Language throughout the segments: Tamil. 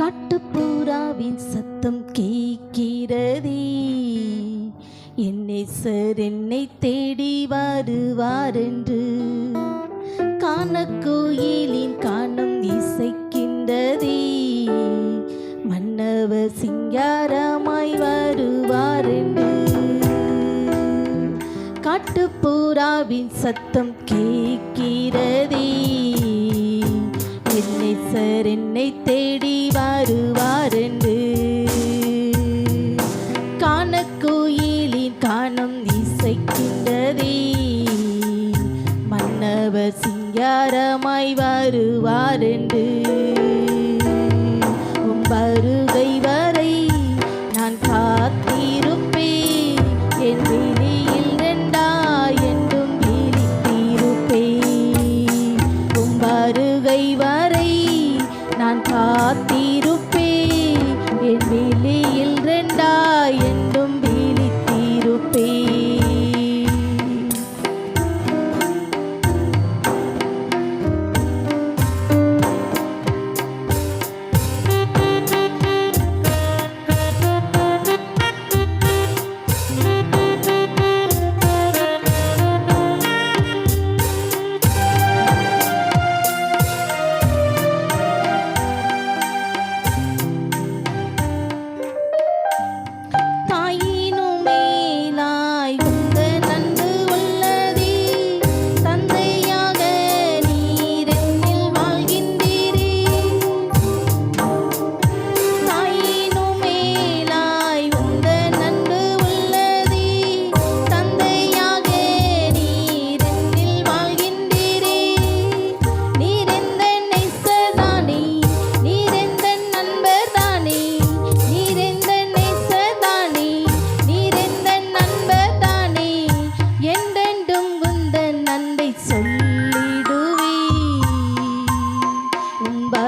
காட்டுப்புறாவின் சத்தம் கேட்கிறதே, என் நேசர் என்னை தேடி வருவாரென்று. கானக்கோயிலின் கானம் இசைக்கின்றதே, மன்னவர் சிங்காரமாய் வருவாரென்று. காட்டுப்புறாவின் சத்தம் கேட்கிறதே, என் நேசர் என்னை தேடி வருவாரென்று. கானக்கோயிலின் கானம் இசைக்கின்றதே, மன்னவர் சிங்காரமாய் வருவாரென்று. உம் வருகை வரை நான் காத்திருப்பேன், என் வெளியில் ரெண்டாய் என்றும் விழித்திருப்பேன். உம் வருகை வரை நான் காத்திருப்பேன், என் வெளியில் ரெண்டாய் என்றும் விழித்திருப்பேன்.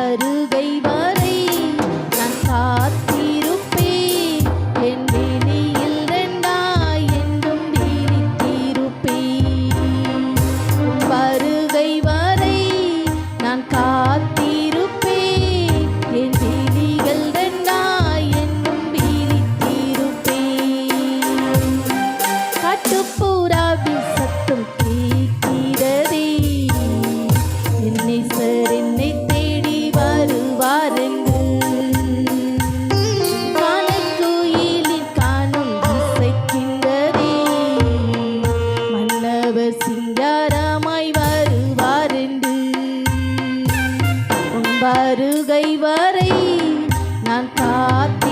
வருகை வரை நான் காத்திருப்பேன், என் வெளியில் ரெண்டாய் என்றும் விழித்திருப்பேன். வருகை வரை நான் காத்திருப்பேன், என் விழிகள் ரெண்டாய் என்றும் விழித்திருப்பேன். காட்டுப்புறாவின் சத்தம் கேட்கிறதே, என் நேசர் என்னை தேடி வருவாரென்று. கானக்கோயிலின் கானம் இசைக்கின்றதே, மன்னவர் சிங்காரமாய் வருவாரென்று. உன் வருகை வரை நான் காத்து